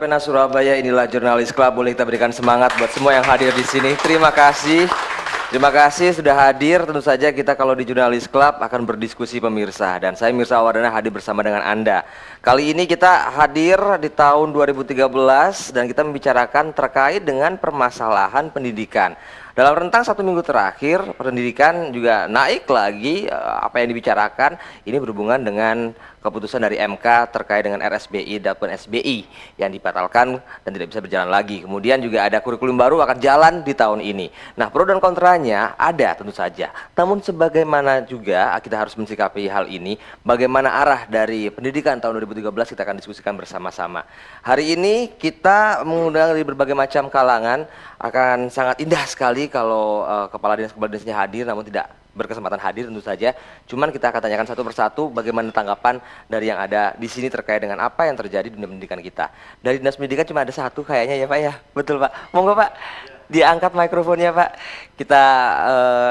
Pena Surabaya, inilah Jurnalis Club. Boleh kita berikan semangat buat semua yang hadir di sini. Terima kasih. Terima kasih sudah hadir. Tentu saja kita kalau di Jurnalis Club akan berdiskusi pemirsa. Dan saya Mirsa Wardana hadir bersama dengan Anda. Kali ini kita hadir di tahun 2013 dan kita membicarakan terkait dengan permasalahan pendidikan. Dalam rentang 1 minggu terakhir, pendidikan juga naik lagi. Apa yang dibicarakan ini berhubungan dengan keputusan dari MK terkait dengan RSBI dan SBI yang dibatalkan dan tidak bisa berjalan lagi. Kemudian juga ada kurikulum baru akan jalan di tahun ini. Nah, pro dan kontranya ada tentu saja. Namun sebagaimana juga kita harus mensikapi hal ini, bagaimana arah dari pendidikan tahun 2013 kita akan diskusikan bersama-sama. Hari ini kita mengundang dari berbagai macam kalangan. Akan sangat indah sekali kalau kepala dinasnya hadir, namun tidak berkesempatan hadir tentu saja. Cuman kita akan tanyakan satu persatu bagaimana tanggapan dari yang ada di sini terkait dengan apa yang terjadi di pendidikan kita. Dari Dinas Pendidikan cuma ada satu kayaknya ya Pak ya, betul Pak. Monggo Pak, diangkat mikrofonnya Pak. Kita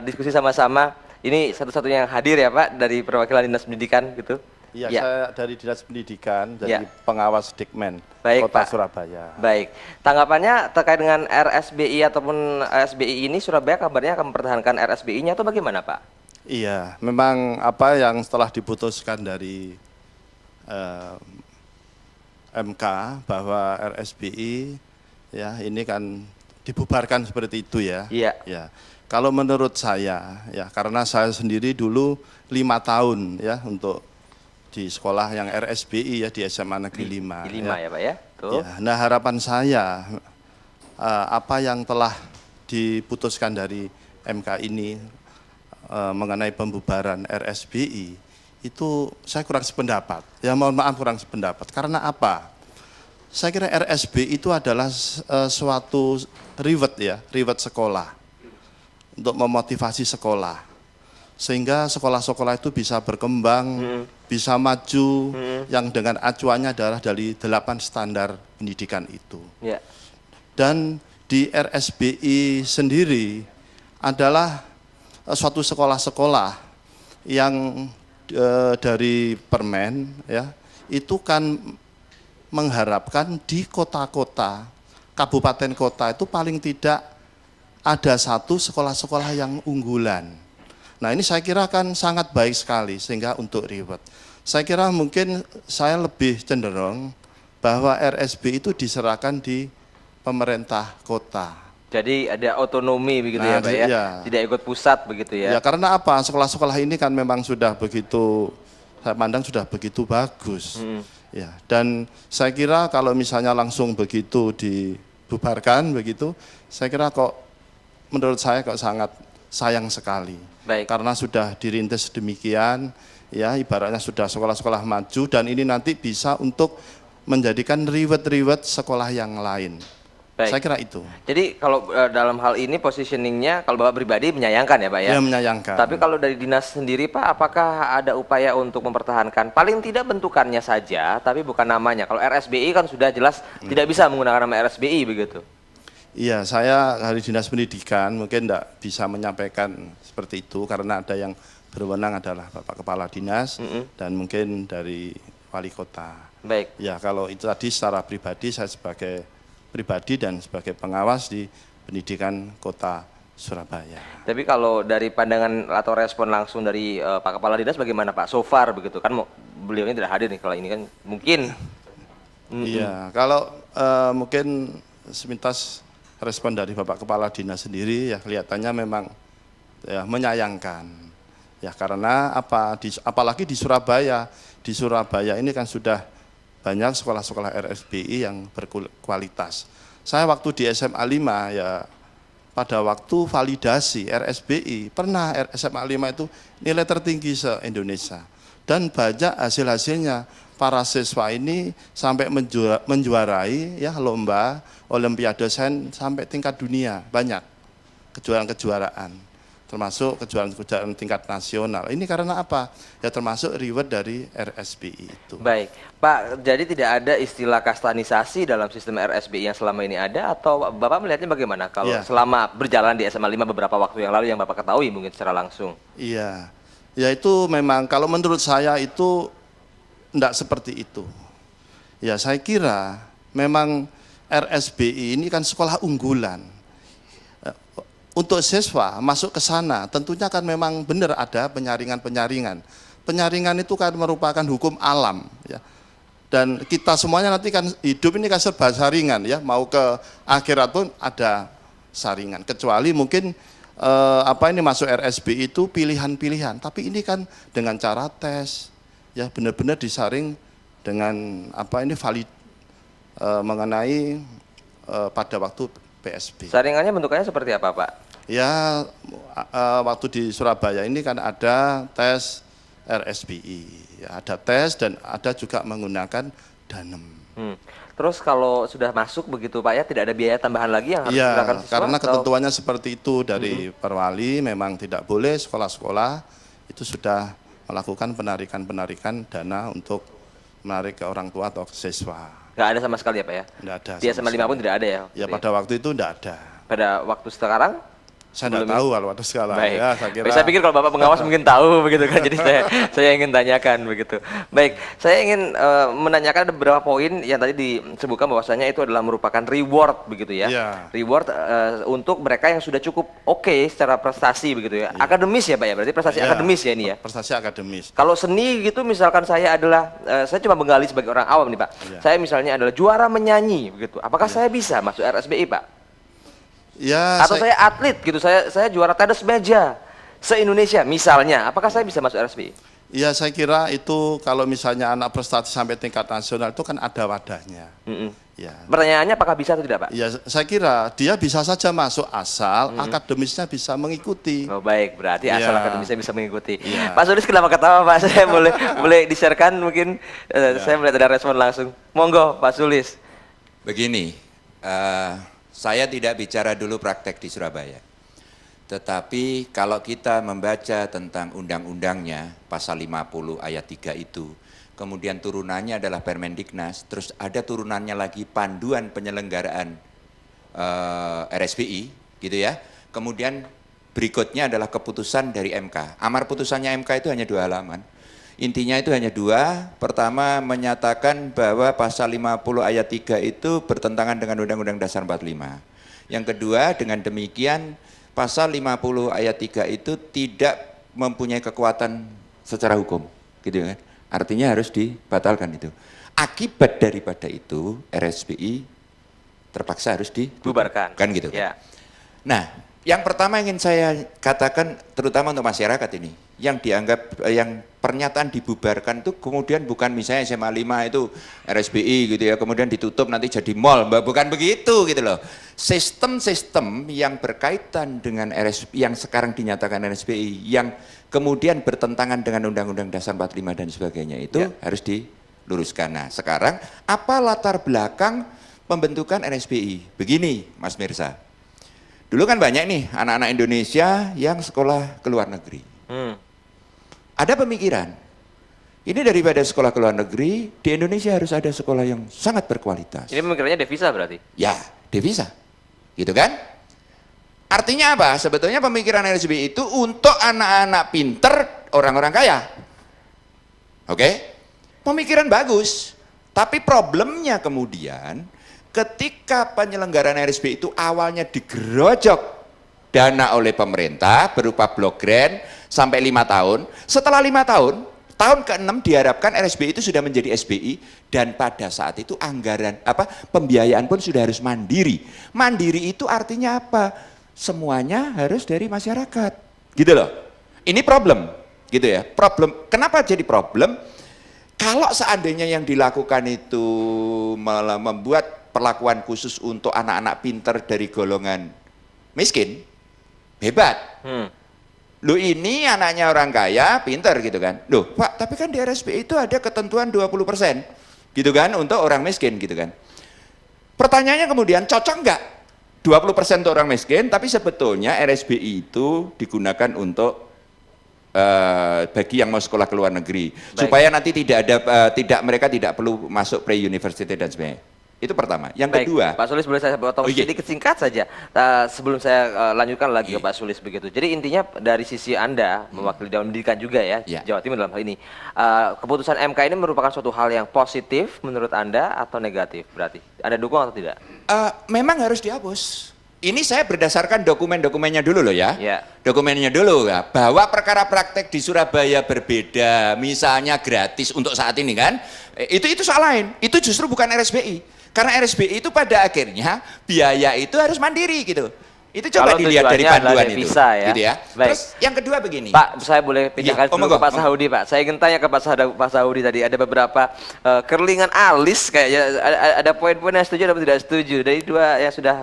diskusi sama-sama. Ini satu-satunya yang hadir ya Pak dari perwakilan Dinas Pendidikan gitu. Iya, ya. Saya dari Dinas Pendidikan, dari pengawas Dikmen Kota Pak. Surabaya. Baik, tanggapannya terkait dengan RSBI ataupun SBI ini, Surabaya kabarnya akan mempertahankan RSBI-nya atau bagaimana Pak? Iya, memang apa yang setelah diputuskan dari MK bahwa RSBI ya ini kan dibubarkan seperti itu ya. Iya. Ya. Kalau menurut saya ya, karena saya sendiri dulu 5 tahun ya untuk di sekolah yang RSBI ya di SMA Negeri 5. Di 5 ya Pak ya? Tuh. Ya, nah harapan saya apa yang telah diputuskan dari MK ini mengenai pembubaran RSBI itu saya kurang sependapat. Ya mohon maaf kurang sependapat. Karena apa? Saya kira RSBI itu adalah suatu reward sekolah untuk memotivasi sekolah. Sehingga sekolah-sekolah itu bisa berkembang, bisa maju, yang dengan acuannya adalah dari 8 standar pendidikan itu. Yeah. Dan di RSBI sendiri adalah suatu sekolah-sekolah yang dari Permen, ya, itu kan mengharapkan di kota-kota, kabupaten kota itu paling tidak ada satu sekolah-sekolah yang unggulan. Nah ini saya kira kan sangat baik sekali sehingga untuk reward. Saya kira mungkin saya lebih cenderung bahwa RSB itu diserahkan di pemerintah kota. Jadi ada otonomi begitu ya Pak ya? Ya. Tidak ikut pusat begitu ya? Ya karena apa? Sekolah-sekolah ini kan memang sudah begitu, saya pandang sudah begitu bagus. Ya, dan saya kira kalau misalnya langsung begitu dibubarkan begitu, saya kira kok menurut saya kok sangat sayang sekali. Baik. Karena sudah dirintis demikian, ya ibaratnya sudah sekolah-sekolah maju dan ini nanti bisa untuk menjadikan reward sekolah yang lain. Baik. Saya kira itu. Jadi kalau dalam hal ini positioningnya kalau Bapak pribadi menyayangkan ya Pak ya? Ya menyayangkan. Tapi kalau dari dinas sendiri Pak, apakah ada upaya untuk mempertahankan paling tidak bentukannya saja, tapi bukan namanya. Kalau RSBI kan sudah jelas tidak bisa menggunakan nama RSBI begitu. Iya, saya dari Dinas Pendidikan mungkin tidak bisa menyampaikan seperti itu karena ada yang berwenang adalah Bapak Kepala Dinas dan mungkin dari Wali Kota. Baik. Ya, kalau itu tadi secara pribadi saya sebagai pribadi dan sebagai pengawas di Pendidikan Kota Surabaya. Tapi kalau dari pandangan atau respon langsung dari Pak Kepala Dinas bagaimana Pak? So far begitu kan beliau ini tidak hadir nih kalau ini kan mungkin. Iya, kalau mungkin sepintas respon dari Bapak Kepala Dinas sendiri ya kelihatannya memang ya menyayangkan. Ya karena apa? Apalagi di Surabaya. Di Surabaya ini kan sudah banyak sekolah-sekolah RSBI yang berkualitas. Saya waktu di SMA 5 ya pada waktu validasi RSBI pernah SMA 5 itu nilai tertinggi se-Indonesia. Dan banyak hasil-hasilnya para siswa ini sampai menjuarai ya lomba Olimpiade Sains sampai tingkat dunia, banyak kejuaraan-kejuaraan, termasuk kejuaraan-kejuaraan tingkat nasional. Ini karena apa? Ya termasuk reward dari RSBI itu. Baik, Pak, jadi tidak ada istilah kastanisasi dalam sistem RSBI yang selama ini ada atau Bapak melihatnya bagaimana kalau selama berjalan di SMA 5 beberapa waktu yang lalu yang Bapak ketahui mungkin secara langsung? Iya, ya itu memang kalau menurut saya itu tidak seperti itu. Ya saya kira memang RSBI ini kan sekolah unggulan. Untuk siswa masuk ke sana tentunya kan memang benar ada penyaringan-penyaringan. Penyaringan itu kan merupakan hukum alam ya. Dan kita semuanya nanti kan hidup ini kan serba saringan ya, mau ke akhirat pun ada saringan. Kecuali mungkin ini masuk RSBI itu pilihan-pilihan, tapi ini kan dengan cara tes ya, benar-benar disaring dengan valid mengenai pada waktu PSB. Saringannya bentukannya seperti apa, Pak? Ya, waktu di Surabaya ini kan ada tes RSBI, ya, ada tes dan ada juga menggunakan Danem. Terus kalau sudah masuk begitu Pak ya, tidak ada biaya tambahan lagi yang harus dikenakan siswa? Karena ketentuannya seperti itu dari Perwali, memang tidak boleh sekolah-sekolah itu sudah melakukan penarikan dana untuk menarik ke orang tua atau ke siswa. Nggak ada sama sekali ya Pak ya? Nggak ada. Di SMA 5 pun tidak ada ya? Ya pada waktu itu nggak ada. Pada waktu sekarang? Saya tidak tahu kalau waktu sekarang. Baik. Ya, saya pikir kalau Bapak pengawas mungkin tahu begitu kan. Jadi saya ingin tanyakan begitu. Baik, saya ingin menanyakan ada beberapa poin yang tadi disebutkan bahwasanya itu adalah merupakan reward begitu ya. Yeah. Reward untuk mereka yang sudah cukup oke secara prestasi begitu ya. Akademis ya Pak ya, berarti prestasi akademis ya ini ya. Prestasi akademis. Kalau seni gitu misalkan saya adalah saya cuma menggali sebagai orang awam nih Pak. Saya misalnya adalah juara menyanyi begitu. Apakah saya bisa masuk RSBI Pak? Ya, atau saya atlet gitu, saya juara tenis meja se-Indonesia misalnya, apakah saya bisa masuk RSBI? Ya saya kira itu kalau misalnya anak prestasi sampai tingkat nasional itu kan ada wadahnya. Ya. Pertanyaannya apakah bisa atau tidak Pak? Ya saya kira dia bisa saja masuk asal akademisnya bisa mengikuti. Oh baik, berarti asal akademisnya bisa mengikuti. Pak Sulis kenapa ketawa Pak? Saya boleh di-sharekan mungkin, saya melihat ada respon langsung. Monggo Pak Sulis. Begini, saya tidak bicara dulu praktek di Surabaya. Tetapi kalau kita membaca tentang undang-undangnya, pasal 50 ayat 3 itu, kemudian turunannya adalah Permendiknas, terus ada turunannya lagi panduan penyelenggaraan RSBI, gitu ya. Kemudian berikutnya adalah keputusan dari MK. Amar putusannya MK itu hanya 2 halaman. Intinya itu hanya 2, pertama menyatakan bahwa pasal 50 ayat 3 itu bertentangan dengan Undang-Undang Dasar 45. Yang kedua, dengan demikian pasal 50 ayat 3 itu tidak mempunyai kekuatan secara hukum, gitu kan? Artinya harus dibatalkan itu. Akibat daripada itu, RSBI terpaksa harus dibubarkan, kan gitu kan? Ya. Nah, yang pertama ingin saya katakan terutama untuk masyarakat ini, yang dianggap yang pernyataan dibubarkan itu kemudian bukan misalnya SMA 5 itu RSBI gitu ya, kemudian ditutup nanti jadi mall, bukan begitu gitu loh. Sistem-sistem yang berkaitan dengan RSBI yang sekarang dinyatakan RSBI yang kemudian bertentangan dengan Undang-Undang Dasar 45 dan sebagainya itu harus diluruskan. Nah, sekarang apa latar belakang pembentukan RSBI? Begini, Mas Mirsa. Dulu kan banyak nih anak-anak Indonesia yang sekolah ke luar negeri. Ada pemikiran, ini daripada sekolah ke luar negeri, di Indonesia harus ada sekolah yang sangat berkualitas. Ini pemikirannya devisa berarti? Ya, devisa. Gitu kan? Artinya apa? Sebetulnya pemikiran RSBI itu untuk anak-anak pinter, orang-orang kaya. Oke? Pemikiran bagus. Tapi problemnya kemudian, ketika penyelenggaraan RSBI itu awalnya digerojok dana oleh pemerintah berupa blok grant sampai 5 tahun. Setelah 5 tahun, tahun ke-6 diharapkan RSBI itu sudah menjadi SBI dan pada saat itu anggaran pembiayaan pun sudah harus mandiri. Mandiri itu artinya apa? Semuanya harus dari masyarakat. Gitu loh. Ini problem, gitu ya. Problem. Kenapa jadi problem? Kalau seandainya yang dilakukan itu malah membuat perlakuan khusus untuk anak-anak pinter dari golongan miskin, hebat. Loh ini anaknya orang kaya, pinter gitu kan. Loh Pak, tapi kan di RSBI itu ada ketentuan 20%, gitu kan, untuk orang miskin gitu kan. Pertanyaannya kemudian, cocok nggak 20% untuk orang miskin, tapi sebetulnya RSBI itu digunakan untuk bagi yang mau sekolah ke luar negeri. Baik. Supaya nanti mereka tidak perlu masuk pre-university dan sebagainya. Itu pertama. Yang Baik, kedua, Pak Sulis boleh saya potong Oh, iya. sedikit singkat saja sebelum saya lanjutkan lagi ke Pak Sulis begitu. Jadi intinya dari sisi Anda mewakili Dewan Pendidikan juga ya, Iya. Jawa Timur dalam hal ini, keputusan MK ini merupakan suatu hal yang positif menurut Anda atau negatif berarti? Anda dukung atau tidak? memang harus dihapus. Ini saya berdasarkan dokumen-dokumennya dulu loh ya. Ya. Dokumennya dulu ya. Bahwa perkara praktek di Surabaya berbeda, misalnya gratis untuk saat ini kan, itu soal lain. Itu justru bukan RSBI. Karena RSBI itu pada akhirnya biaya itu harus mandiri gitu. Itu coba Kalau dilihat dari tujuannya adalah panduan itu. devisa ya. Gitu ya. Baik. Terus yang kedua begini. Pak, saya boleh pinjamkan Iya, dulu ke monggo, Pak Saudi, Pak. Saya ingin tanya ke Pak Saudi tadi, ada beberapa kerlingan alis kayaknya, ada poin-poin yang setuju dan tidak setuju. Dari dua yang sudah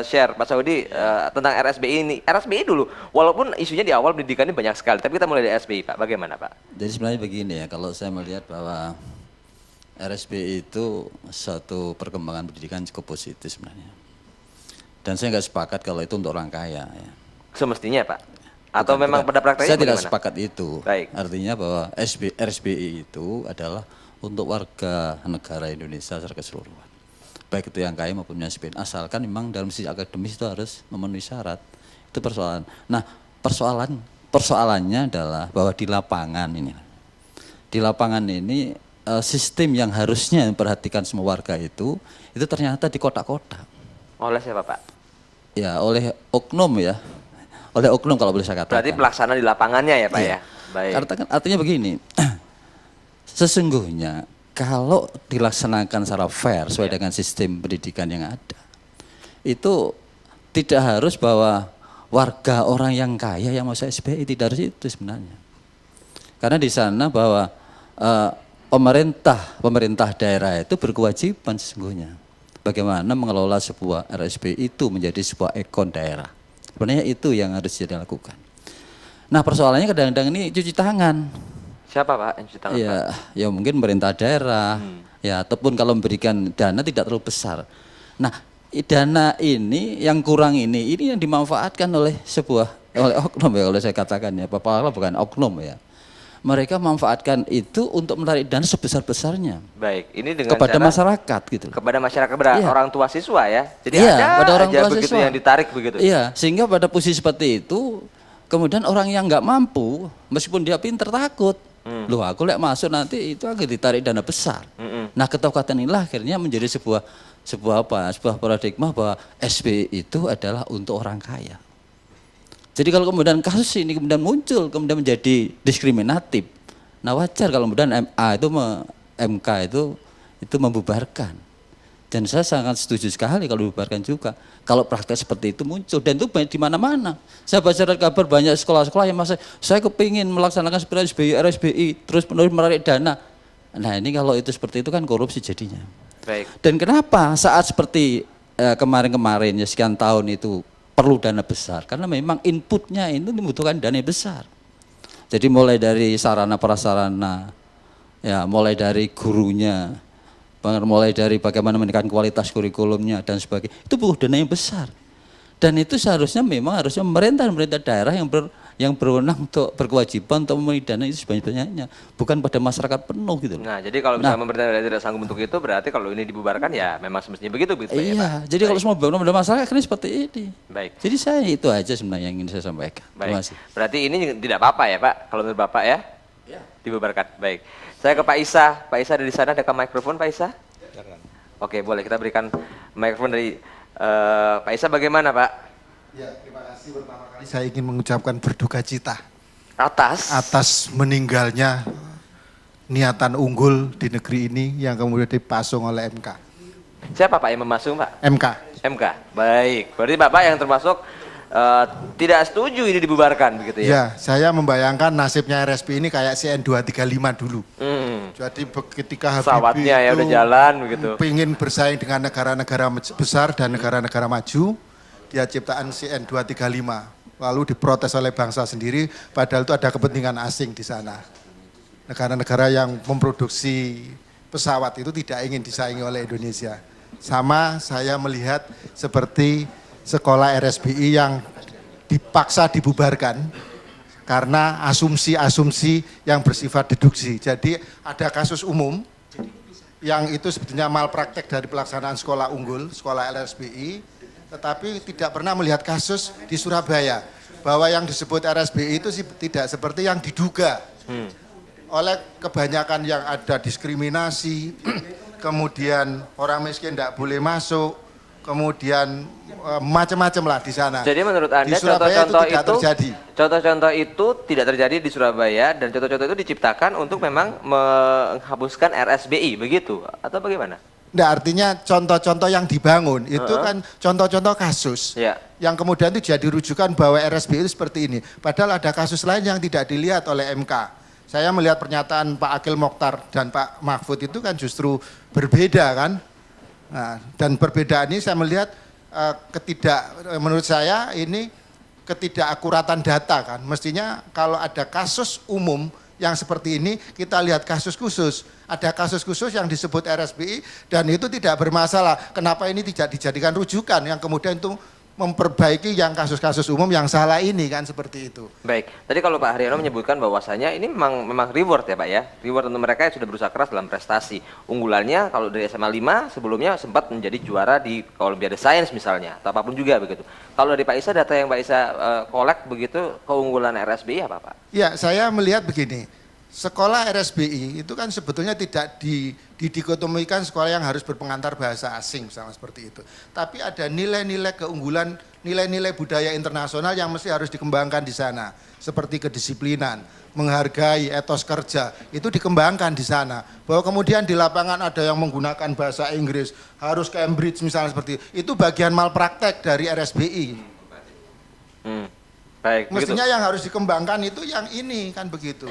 share, Pak Saudi, tentang RSBI ini. RSBI dulu, walaupun isunya di awal pendidikan ini banyak sekali, tapi kita mulai dari RSBI, Pak. Bagaimana, Pak? Jadi sebenarnya begini ya, kalau saya melihat bahwa RSBI itu satu perkembangan pendidikan cukup positif sebenarnya. Dan saya nggak sepakat kalau itu untuk orang kaya ya. Semestinya, Pak? Atau Bukan, memang bukan. pada prakteknya Saya tidak bagaimana? sepakat itu. Baik. Artinya bahwa RSBI itu adalah untuk warga negara Indonesia secara keseluruhan. Baik itu yang kaya maupun yang miskin. Asalkan memang dalam sisi akademis itu harus memenuhi syarat. Itu persoalan. Nah, persoalannya adalah bahwa di lapangan ini sistem yang harusnya memperhatikan semua warga itu ternyata di kotak-kotak. Oleh siapa, Pak? Ya, oleh oknum ya. Oleh oknum kalau boleh saya katakan. Berarti pelaksana di lapangannya ya, Pak Iya. ya? Baik. Artinya begini, sesungguhnya kalau dilaksanakan secara fair sesuai dengan sistem pendidikan yang ada, itu tidak harus bahwa warga orang yang kaya yang masuk SBI, tidak harus itu sebenarnya. Karena di sana bahwa pemerintah daerah itu berkewajiban sesungguhnya bagaimana mengelola sebuah RSBI itu menjadi sebuah ikon daerah. Sebenarnya itu yang harus dilakukan. Nah, persoalannya kadang-kadang ini cuci tangan. Siapa, Pak, yang cuci tangan, Pak? Ya mungkin pemerintah daerah, ya ataupun kalau memberikan dana tidak terlalu besar. Nah, dana ini yang kurang ini yang dimanfaatkan oleh oleh oknum ya, kalau saya katakan ya, Bapak bukan oknum ya. Mereka memanfaatkan itu untuk menarik dana sebesar-besarnya Baik, ini dengan kepada cara masyarakat gitu. kepada masyarakat, Iya. orang tua siswa ya. Jadi Iya, ada pada orang aja tua begitu siswa. yang ditarik begitu. Iya, sehingga pada posisi seperti itu, kemudian orang yang nggak mampu, meskipun dia pinter takut, loh aku lihat masuk nanti itu akan ditarik dana besar. Nah, ketakutan inilah akhirnya menjadi sebuah paradigma bahwa SBI itu adalah untuk orang kaya. Jadi kalau kemudian kasus ini kemudian muncul, kemudian menjadi diskriminatif, nah wajar kalau kemudian MK itu membubarkan. Dan saya sangat setuju sekali kalau dibubarkan juga. Kalau praktek seperti itu muncul, dan itu banyak di mana-mana. Saya baca kabar banyak sekolah-sekolah yang saya kepingin melaksanakan seperti RSBI, terus menerus menarik dana. Nah ini kalau itu seperti itu kan korupsi jadinya. Baik. Dan kenapa saat seperti kemarin-kemarin ya sekian tahun itu perlu dana besar? Karena memang inputnya itu membutuhkan dana besar. Jadi mulai dari sarana prasarana, ya mulai dari gurunya, mulai dari bagaimana meningkatkan kualitas kurikulumnya dan sebagainya, itu butuh dana yang besar. Dan itu seharusnya memang harusnya pemerintah daerah yang berwenang untuk berkewajiban untuk memenuhi dana itu sebanyak-banyaknya, bukan pada masyarakat penuh gitu. Nah, jadi kalau misalnya pemerintah daerah tidak sanggup untuk itu, berarti kalau ini dibubarkan ya memang semestinya begitu Pak, ya, Pak? Iya, jadi kalau semua bangunan pada masyarakat akhirnya seperti ini. Baik. Jadi saya itu aja sebenarnya yang ingin saya sampaikan. Terima Baik. kasih. Berarti ini tidak apa-apa ya, Pak? Kalau menurut Bapak ya? Dibubarkan. Baik. Saya ke Pak Isa. Pak Isa ada di sana, ada ke mikrofon Pak Isa? Oke, boleh kita berikan mikrofon dari Pak Isa. Bagaimana, Pak? Ya, terima kasih. Pertama kali saya ingin mengucapkan berduka cita Atas meninggalnya niatan unggul di negeri ini yang kemudian dipasung oleh MK. siapa Pak yang memasung, Pak? MK. MK. Baik. Berarti Bapak yang termasuk tidak setuju ini dibubarkan begitu ya? Ya, saya membayangkan nasibnya RSP ini kayak CN 235 dulu. Jadi ketika Habibie Pesawatnya ya itu udah jalan begitu. ingin bersaing dengan negara-negara besar dan negara-negara maju, dia ciptaan CN 235. Lalu diprotes oleh bangsa sendiri, padahal itu ada kepentingan asing di sana. Negara-negara yang memproduksi pesawat itu tidak ingin disaingi oleh Indonesia. Sama saya melihat seperti sekolah RSBI yang dipaksa dibubarkan karena asumsi-asumsi yang bersifat deduksi. Jadi ada kasus umum, yang itu sebetulnya malpraktek dari pelaksanaan sekolah unggul, sekolah LSBI, tetapi tidak pernah melihat kasus di Surabaya bahwa yang disebut RSBI itu tidak seperti yang diduga oleh kebanyakan yang ada diskriminasi, kemudian orang miskin tidak boleh masuk, kemudian macam-macam lah di sana. Jadi menurut Anda di Surabaya contoh-contoh itu tidak terjadi. Contoh-contoh itu tidak terjadi di Surabaya dan contoh-contoh itu diciptakan untuk memang menghapuskan RSBI begitu atau bagaimana? Nah, artinya contoh-contoh yang dibangun itu kan contoh-contoh kasus Ya. yang kemudian itu jadi rujukan bahwa RSBI itu seperti ini. Padahal ada kasus lain yang tidak dilihat oleh MK. Saya melihat pernyataan Pak Akil Mokhtar dan Pak Mahfud itu kan justru berbeda kan. Nah, dan perbedaan ini saya melihat menurut saya ini ketidakakuratan data kan. Mestinya kalau ada kasus umum yang seperti ini kita lihat kasus khusus. Ada kasus khusus yang disebut RSBI dan itu tidak bermasalah. Kenapa ini tidak dijadikan rujukan yang kemudian itu memperbaiki yang kasus-kasus umum yang salah ini kan seperti itu. Baik, tadi kalau Pak Haryono menyebutkan bahwasanya ini memang reward ya Pak ya, reward untuk mereka yang sudah berusaha keras dalam prestasi. Unggulannya kalau dari SMA 5 sebelumnya sempat menjadi juara di Olimpiade Sains misalnya, atau apapun juga begitu. Kalau dari Pak Isa, data yang Pak Isa kolek begitu, keunggulan RSBI apa Pak? Ya, saya melihat begini, sekolah RSBI itu kan sebetulnya tidak didikotomikan sekolah yang harus berpengantar bahasa asing sama seperti itu. Tapi ada nilai-nilai keunggulan, nilai-nilai budaya internasional yang mesti harus dikembangkan di sana. Seperti kedisiplinan, menghargai etos kerja, itu dikembangkan di sana. Bahwa kemudian di lapangan ada yang menggunakan bahasa Inggris, harus Cambridge misalnya seperti itu bagian malpraktek dari RSBI. Baik, Mestinya yang harus dikembangkan itu yang ini kan begitu.